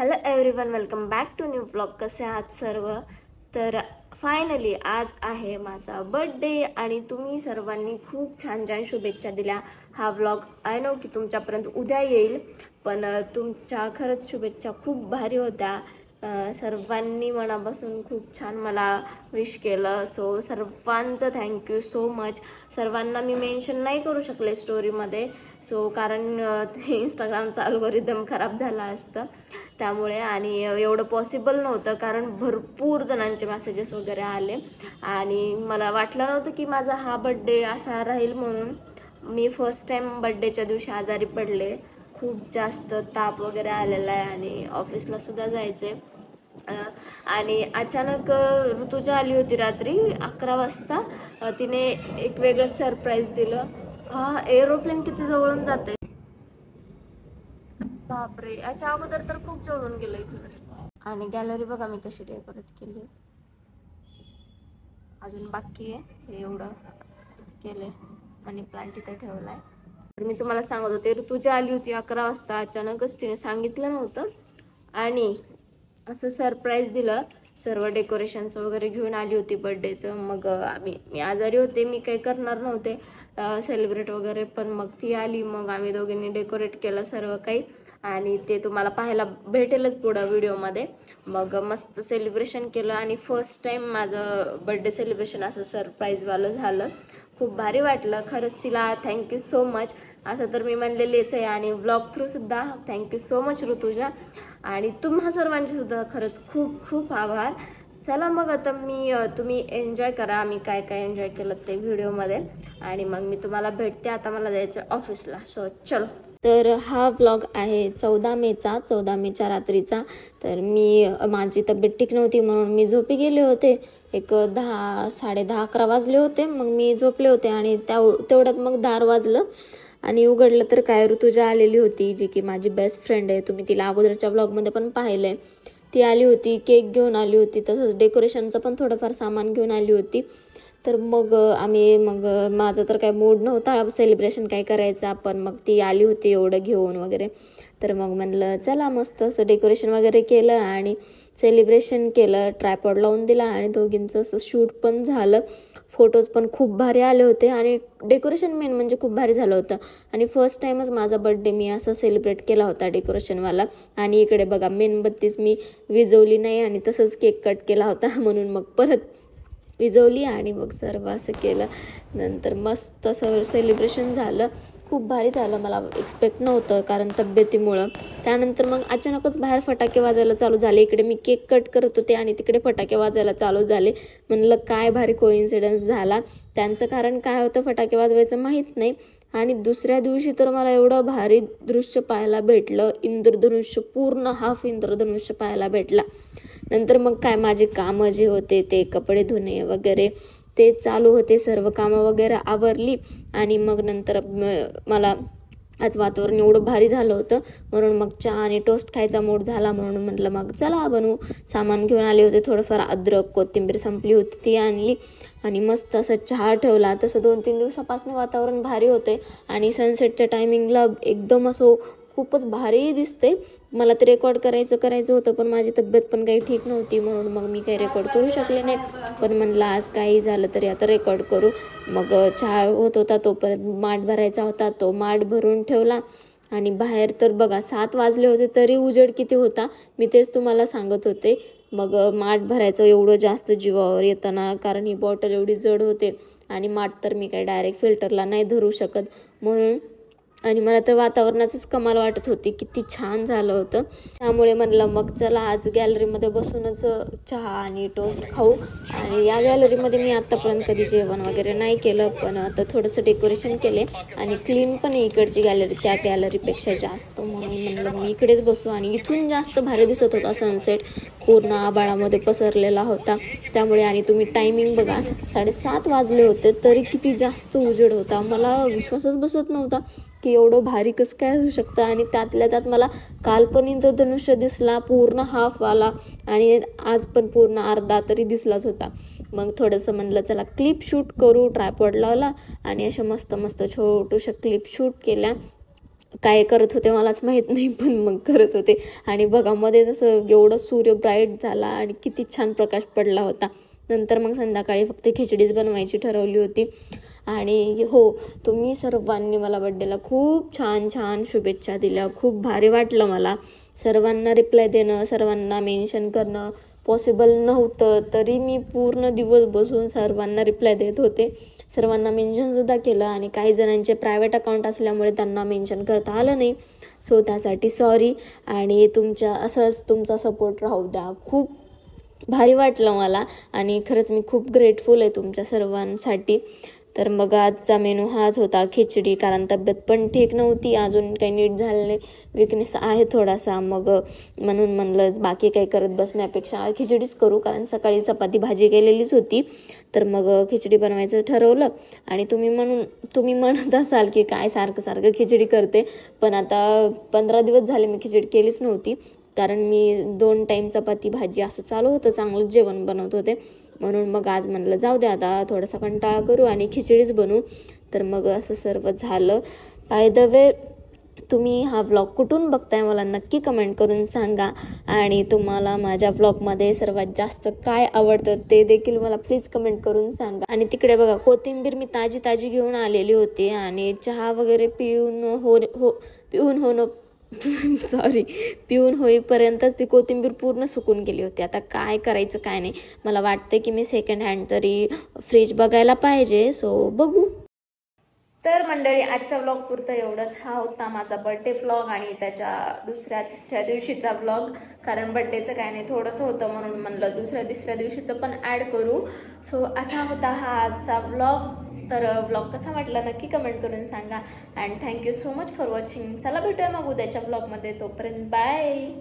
Hello everyone, welcome back to new blog. कसे आहात सर्व? तर फायनली आज आहे माझा बर्थडे आणि तुम्ही सर्वांनी खूप छान छान शुभेच्छा दिल्या. हा व्लॉग आय नो की तुमच्यापर्यंत उद्या येईल, पण तुमच्या खरंच शुभेच्छा खूप भारी होत्या. सर्वांनी मनापासून खूप छान मला विश केलं. सो सर्वांचं थँक्यू सो मच. सर्वांना मी मेन्शन नाही करू शकले स्टोरीमध्ये, सो कारण इंस्टाग्रामचा अल्गोरिदम खराब झाला असतं त्यामुळे, आणि एवढं पॉसिबल नव्हतं कारण भरपूर जणांचे मेसेजेस वगैरे आले आणि मला वाटलं नव्हतं की माझा हा बर्थडे असा राहील म्हणून. मी फर्स्ट टाइम बर्थडेच्या दिवशी आजारी पडले. खूप जास्त ताप वगैरे आलेला आहे आणि ऑफिसला सुद्धा जायचे. आणि अचानक ऋतुजा आली होती रात्री 11 वाजता. तिने एक वेगळं सरप्राईज दिलं. हा एरोप्लेन किती जवळून जाते, बापरे. याच्या अगोदर तर खूप जवळून गेलं इथूनच. आणि गॅलरी बघा मी कशी डेकोरेट केली. अजून बाकी आहे, हे एवढं केले. मनी प्लांट इथे ठेवलाय. मी तुम्हाला सांगत होते, ऋतुजा आली होती 11 वाजता. अचानकच तिने सांगितलं नव्हतं आणि असं सरप्राईज दिलं. सर्व डेकोरेशन्स वगैरे घेऊन आली होती बर्थडेचं. मग मी आजारी होते, मी काही करणार नव्हते सेलिब्रेट वगैरे, पण मग ती आली. मग आम्ही दोघींनी डेकोरेट केलं सर्व काही आणि ते तुम्हाला पाहायला भेटेलच पुढं व्हिडिओमध्ये. मग मस्त सेलिब्रेशन केलं आणि फर्स्ट टाइम माझं बर्थडे सेलिब्रेशन असं सरप्राईजवालं झालं. खूप भारी वाटलं खरंच. तिला थँक्यू सो मच. असं तर मी म्हणलेलीच आहे आणि व्लॉग थ्रू सुद्धा थँक्यू सो मच ऋतुजा. आणि तुम्हा सर्वांचे सुद्धा खरंच खूप खूप आभार. चला मग आता तुम्ही एन्जॉय करा आम्ही काय काय एन्जॉय केलं ते व्हिडिओमध्ये, आणि मग मी तुम्हाला भेटते. आता मला जायचं ऑफिसला, सो चलो. तर हा व्लॉग आहे 14 मेचा, 14 मेच्या रात्रीचा. तर माझी तब्येत ठीक नव्हती म्हणून मी झोपी गेले होते. एक 10, 10:30, 11 वाजले होते. मग मी झोपले होते आणि तेवढ्यात मग दार वाजलं आणि उघडलं तर काय, ऋतुजा आलेली होती, जी की माझी बेस्ट फ्रेंड आहे. तुम्ही तिला अगोदरच्या ब्लॉगमध्ये पण पाहिलंय. ती आली होती, केक घेऊन आली होती, तसंच डेकोरेशनचं पण थोडंफार सामान घेऊन आली होती. तर मग माझा तर काय मूड नव्हता सेलिब्रेशन काय करायचा, पण मग ती आली होती एवढं घेऊन वगैरे. तर मग म्हणलं चला मस्त असं डेकोरेशन वगैरे केलं आणि सेलिब्रेशन केलं. ट्रायपॉड लावून दिला आणि दोघींचं असं शूट पण झालं. फोटोज पण खूप भारी आले होते आणि डेकोरेशन मेन म्हणजे खूप भारी झालं होतं. आणि फर्स्ट टाइमच माझा बर्थडे मी असं सेलिब्रेट केला होता डेकोरेशनवाला. आणि इकडे बघा मेणबत्तीच मी विजवली नाही आणि तसंच केक कट केला होता म्हणून मग परत विजवली आणि मग सर्व असं केलं. नंतर मस्त असं सेलिब्रेशन झालं. खूप भारी झालं. मला एक्सपेक्ट नव्हतं कारण तब्येतीमुळं. त्यानंतर मग अचानकच बाहेर फटाके वाजायला चालू झाले. इकडे मी केक कट करत होते आणि तिकडे फटाके वाजायला चालू झाले. म्हणलं काय भारी कोइन्सिडन्स झाला. त्यांचं कारण काय होतं फटाके वाजवायचं माहीत नाही. आणि दुसऱ्या दिवशी तर मला एवढं भारी दृश्य पाहायला भेटलं. इंद्रधनुष्य, पूर्ण हाफ इंद्रधनुष्य पाहायला भेटला. नंतर मग काय माझे कामं जे होते ते कपडे धुणे वगैरे ते चालू होते. सर्व कामं वगैरे आवरली आणि मग नंतर मला आज वातावरण एवढं भारी झालं होतं म्हणून मग चहा आणि टोस्ट खायचा मूड झाला. म्हणून म्हटलं मग चला बनवू. सामान घेऊन आले होते, थोडंफार अद्रक, कोथिंबीर संपली होती ती आणली आणि मस्त असं चहा ठेवला. तसं 2-3 दिवसापासून वातावरण भारी होते आणि सनसेटच्या टायमिंगला एकदम असं खूपच भारी दिसते. मला ते रेकॉर्ड करायचं होतं, पण माझी तब्येत पण काही ठीक नव्हती म्हणून मग मी काही रेकॉर्ड करू शकले नाही. पण म्हणलं आज काही झालं तरी आता रेकॉर्ड करू. मग चहा होत होता तोपर्यंत माठ भरायचा होता, तो माठ भरून ठेवला. आणि बाहेर तर बघा 7 वाजले होते तरी उजेड किती होता, मी तेच तुम्हाला सांगत होते. मग माठ भरायचं एवढं जास्त जीवावर येतं ना, कारण ही बॉटल एवढी जड होते आणि माठ तर मी काही डायरेक्ट फिल्टरला नाही धरू शकत म्हणून. आणि मला तर वातावरणाचंच कमाल वाटत होती, किती छान झालं होतं. त्यामुळे म्हणलं मग चला आज गॅलरीमध्ये बसूनच चहा आणि टोस्ट खाऊ. आणि या गॅलरीमध्ये मी आत्तापर्यंत कधी जेवण वगैरे नाही केलं, पण आता थोडंसं डेकोरेशन केले आणि क्लीन पण आहे इकडची गॅलरी त्या गॅलरीपेक्षा जास्त. म्हणून म्हणलं मी इकडेच बसू. आणि इथून जास्त भारी दिसत होता सनसेट, पूर्ण आभाळामध्ये पसरलेला होता त्यामुळे. आणि तुम्ही टायमिंग बघा, 7:30 वाजले होते तरी किती जास्त उजेड होता. मला विश्वासच बसत नव्हता की एवढं भारी कसं काय होऊ शकतं. आणि त्यातल्या त्यात मला काल पण इंद्रधनुष्य दिसला पूर्ण हाफवाला आणि आज पण पूर्ण अर्धा तरी दिसलाच होता. मग थोडंसं म्हणलं चला क्लिप शूट करू. ट्रायपॉड लावला आणि अशा मस्त मस्त छोटूशा क्लिप शूट केल्या. काय करत होते मलाच माहीत नाही, पण मग करत होते. आणि बघा मध्ये जसं एवढं सूर्य ब्राईट झाला आणि किती छान प्रकाश पडला होता. नंतर मग संध्याकाळी फक्त खिचडीच बनवायची ठरवली होती. आणि हो, तुम्ही सर्वांनी मला बड्डेला खूप छान छान शुभेच्छा दिल्या. खूप भारी वाटलं मला. सर्वांना रिप्लाय देणं, सर्वांना मेन्शन करणं पॉसिबल नव्हतं, तरी मी पूर्ण दिवस बसून सर्वांना रिप्लाय देत होते. सर्वांना मेन्शनसुद्धा केलं आणि काही जणांचे प्रायव्हेट अकाउंट असल्यामुळे त्यांना मेन्शन करता आलं नाही. सो त्यासाठी सॉरी. आणि असंच तुमचा सपोर्ट राहू द्या. खूप भारी वाटलं मला आणि खरंच मी खूप ग्रेटफुल आहे तुमच्या सर्वांसाठी. तर मग आजचा मेनू हाच होता, खिचडी. कारण तब्येत पण ठीक नव्हती, अजून काही नीट झाले, विकनेस आहे थोडासा. मग म्हणून म्हणलं बाकी काही करत बसण्यापेक्षा खिचडीच करू, कारण सकाळी चपाती भाजी केलेलीच होती. तर मग खिचडी बनवायचं ठरवलं. आणि तुम्ही म्हणत असाल की काय सारखं सारखं खिचडी करते, पण आता 15 दिवस झाले मी खिचडी केलीच नव्हती. कारण मी 2 टाईम चपाती भाजी असं चालू होतं, चांगलं जेवण बनवत होते. म्हणून मग आज म्हणलं जाऊ दे, आता थोडासा कंटाळा करू आणि खिचडीच बनवू. तर मग असं सर्व झालं. बाय द वे, तुम्ही हा व्लॉग कुठून बघताय मला नक्की कमेंट करून सांगा. आणि तुम्हाला माझ्या व्लॉगमध्ये सर्वात जास्त काय आवडतं ते देखील मला प्लीज कमेंट करून सांगा. आणि तिकडे बघा, कोथिंबीर मी ताजी ताजी घेऊन आलेली होती आणि चहा वगैरे पिऊन होईपर्यंतच ती कोथिंबीर पूर्ण सुकून गेली होती. आता काय करायचं काय नाही. मला वाटतं की मी सेकंड हँड तरी फ्रीज बघायला पाहिजे. सो बघू. तर मंडळी, आजच्या व्लॉग पुरतं एवढंच. हा होता माझा बर्थडे व्लॉग आणि त्याच्या दुसऱ्या तिसऱ्या दिवशीचा व्लॉग. कारण बर्थडेचं काय नाही, थोडंसं होतं म्हणून म्हणलं दुसऱ्या तिसऱ्या दिवशीचं पण ॲड करू. सो असा होता हा आजचा व्लॉग. तर व्लॉग कसा वाटला नक्की कमेंट करून सांगा. And thank you so much for watching. चला भेटूया मग उद्याच्या व्लॉगमध्ये. तोपर्यंत बाय.